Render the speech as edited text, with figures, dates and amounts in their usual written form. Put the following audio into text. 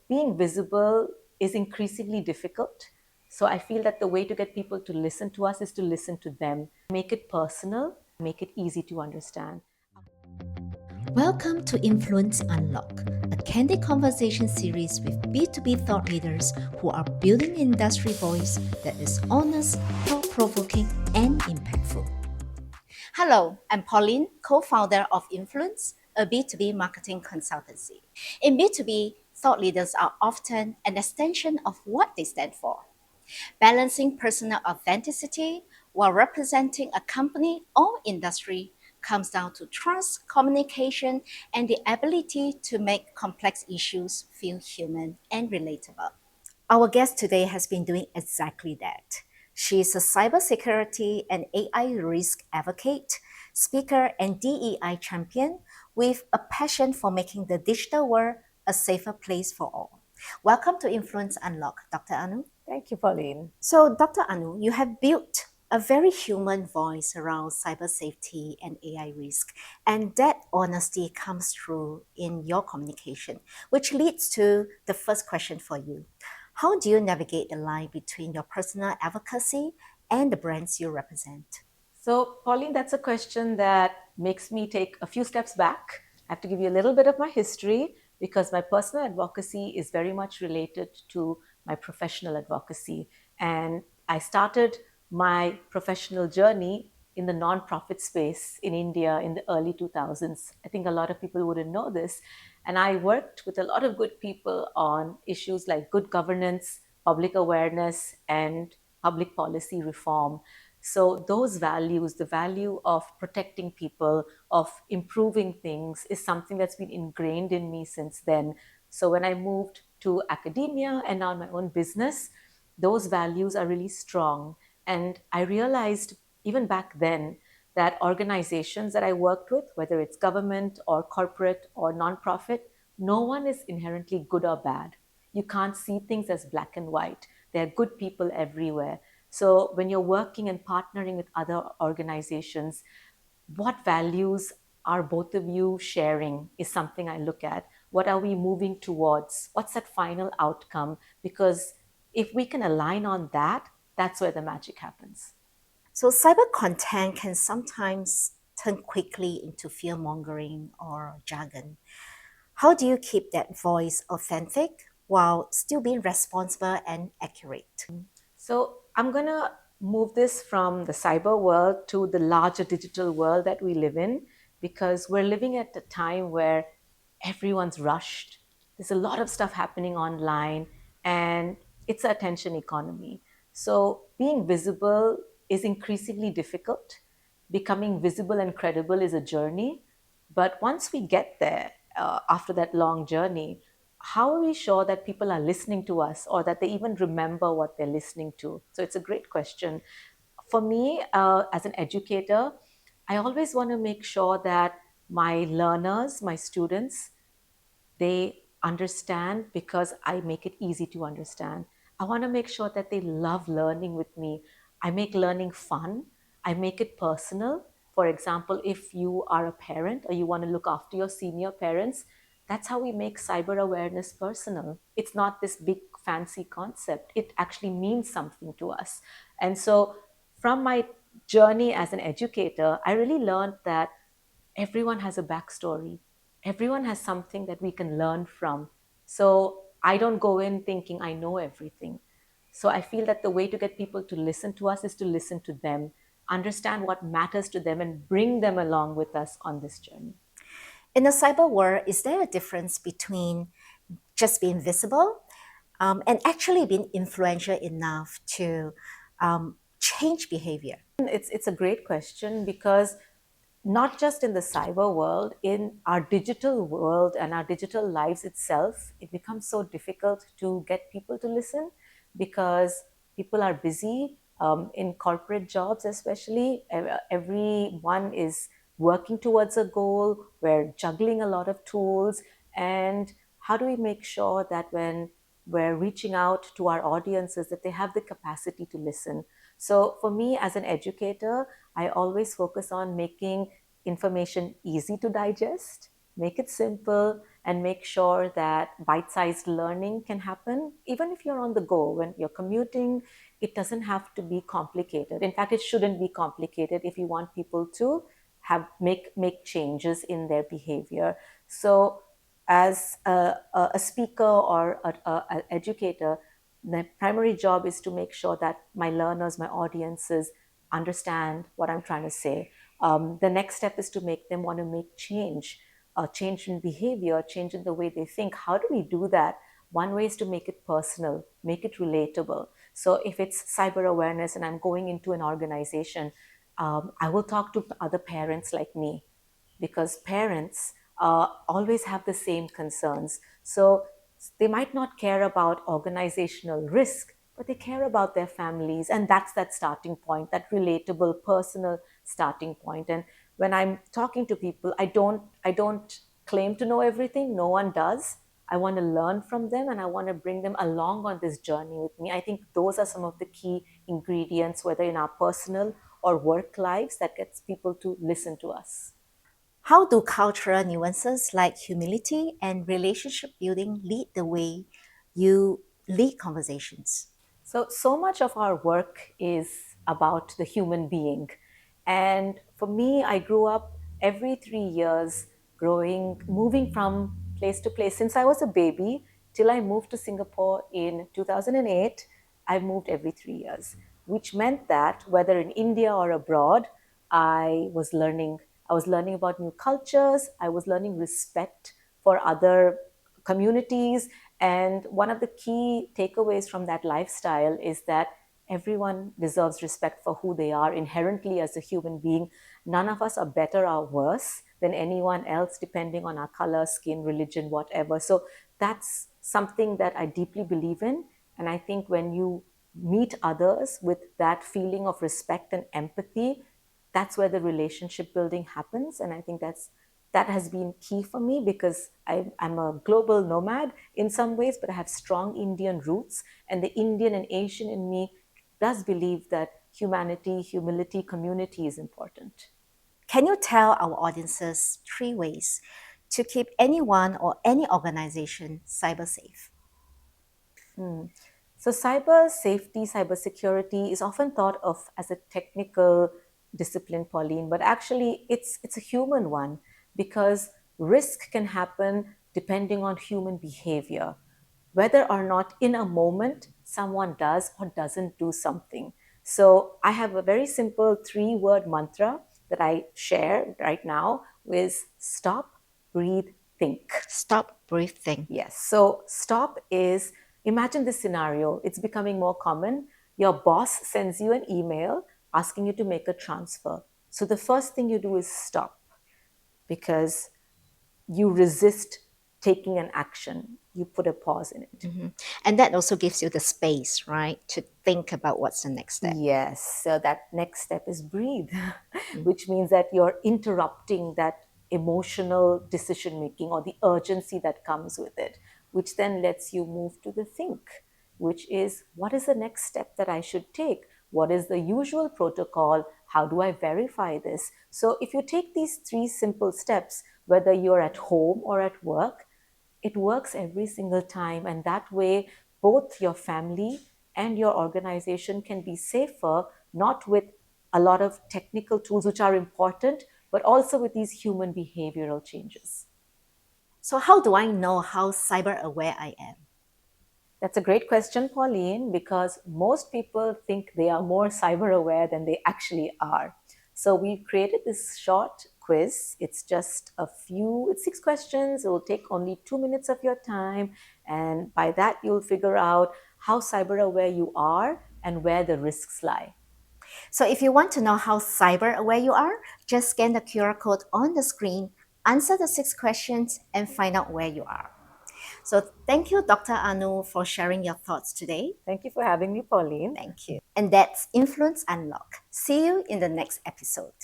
being visible is increasingly difficult. So I feel that the way to get people to listen to us is to listen to them, make it personal, make it easy to understand. Welcome to Influence Unlock, a candid conversation series with B2B thought leaders who are building an industry voice that is honest, thought provoking, and impactful. Hello, I'm Pauline, co-founder of Influence, a B2B marketing consultancy. In B2B, thought leaders are often an extension of what they stand for, balancing personal authenticity while representing a company or industry comes down to trust, communication, and the ability to make complex issues feel human and relatable. Our guest today has been doing exactly that. She is a cybersecurity and AI risk advocate, speaker, and DEI champion with a passion for making the digital world a safer place for all. Welcome to Influence Unlock, Dr. Anu. Thank you, Pauline. So, Dr. Anu, you have built a very human voice around cyber safety and AI risk, and that honesty comes through in your communication, which leads to the first question for you. How do you navigate the line between your personal advocacy and the brands you represent? So, Pauline, that's a question that makes me take a few steps back. I have to give you a little bit of my history because my personal advocacy is very much related to my professional advocacy. And I started my professional journey in the nonprofit space in India in the early 2000s. I think a lot of people wouldn't know this. And I worked with a lot of good people on issues like good governance, public awareness, and public policy reform. So, those values, the value of protecting people, of improving things, is something that's been ingrained in me since then. So, when I moved to academia and now my own business, those values are really strong. And I realized even back then that organizations that I worked with, whether it's government or corporate or nonprofit, no one is inherently good or bad. You can't see things as black and white. There are good people everywhere. So when you're working and partnering with other organizations, what values are both of you sharing is something I look at. What are we moving towards? What's that final outcome? Because if we can align on that, that's where the magic happens. So, cyber content can sometimes turn quickly into fear mongering or jargon. How do you keep that voice authentic while still being responsible and accurate? So I'm going to move this from the cyber world to the larger digital world that we live in, because we're living at a time where everyone's rushed. There's a lot of stuff happening online, and it's an attention economy. So being visible is increasingly difficult. Becoming visible and credible is a journey. But once we get there, after that long journey, how are we sure that people are listening to us or that they even remember what they're listening to? So it's a great question. For me, as an educator, I always want to make sure that my learners, my students, they understand because I make it easy to understand. I want to make sure that they love learning with me. I make learning fun. I make it personal. For example, if you are a parent or you want to look after your senior parents, that's how we make cyber awareness personal. It's not this big fancy concept. It actually means something to us. And so, from my journey as an educator, I really learned that everyone has a backstory. Everyone has something that we can learn from. So I don't go in thinking I know everything. So I feel that the way to get people to listen to us is to listen to them, understand what matters to them, and bring them along with us on this journey. In the cyber world, is there a difference between just being visible and actually being influential enough to change behavior? It's a great question because not just in the cyber world, in our digital world and our digital lives itself, it becomes so difficult to get people to listen because people are busy in corporate jobs, especially. Everyone is working towards a goal. We're juggling a lot of tools. And how do we make sure that when we're reaching out to our audiences, that they have the capacity to listen? So for me as an educator, I always focus on making information easy to digest, make it simple, and make sure that bite-sized learning can happen even if you're on the go. When you're commuting, it doesn't have to be complicated. In fact, it shouldn't be complicated if you want people to have make changes in their behavior. So as a speaker or an educator, my primary job is to make sure that my learners, my audiences understand what I'm trying to say. The next step is to make them want to make change, change in behavior, change in the way they think. How do we do that? One way is to make it personal, make it relatable. So if it's cyber awareness and I'm going into an organization, I will talk to other parents like me, because parents always have the same concerns. So they might not care about organizational risk, but they care about their families. And that's that starting point, that relatable, personal starting point. And when I'm talking to people, I don't claim to know everything. No one does. I want to learn from them and I want to bring them along on this journey with me. I think those are some of the key ingredients, whether in our personal or work lives, that gets people to listen to us. How do cultural nuances like humility and relationship building lead the way you lead conversations? So much of our work is about the human being. And for me, I grew up every 3 years growing, moving from place to place. Since I was a baby till I moved to Singapore in 2008, I moved every 3 years, which meant that whether in India or abroad, I was learning. I was learning about new cultures. I was learning respect for other communities. And one of the key takeaways from that lifestyle is that everyone deserves respect for who they are inherently as a human being. None of us are better or worse than anyone else, depending on our color, skin, religion, whatever. So that's something that I deeply believe in. And I think when you meet others with that feeling of respect and empathy, that's where the relationship building happens. And I think that has been key for me, because I'm a global nomad in some ways, but I have strong Indian roots. And the Indian and Asian in me does believe that humanity, humility, community is important. Can you tell our audiences 3 ways to keep anyone or any organization cyber safe? Mm. So, cyber safety, cybersecurity is often thought of as a technical discipline, Pauline, but actually it's a human one, because risk can happen depending on human behavior, whether or not in a moment someone does or doesn't do something. So, I have a very simple 3 word mantra that I share right now: is stop, breathe, think. Stop, breathe, think. Yes. So stop is, imagine this scenario. It's becoming more common. Your boss sends you an email asking you to make a transfer. So the first thing you do is stop, because you resist taking an action. You put a pause in it. And that also gives you the space, right, to think about what's the next step. Yes. So that next step is breathe, which means that you're interrupting that emotional decision making or the urgency that comes with it, which then lets you move to the think, which is, what is the next step that I should take? What is the usual protocol? How do I verify this? So if you take these 3 simple steps, whether you're at home or at work, it works every single time. And that way, both your family and your organization can be safer, not with a lot of technical tools, which are important, but also with these human behavioral changes. So, how do I know how cyber aware I am? That's a great question, Pauline, because most people think they are more cyber aware than they actually are. So we've created this short quiz. It's 6 questions. It will take only 2 minutes of your time. And by that, you'll figure out how cyber aware you are and where the risks lie. So, if you want to know how cyber aware you are, just scan the QR code on the screen, answer the 6 questions, and find out where you are. So, thank you, Dr. Anu, for sharing your thoughts today. Thank you for having me, Pauline. Thank you. And that's Influence Unlock. See you in the next episode.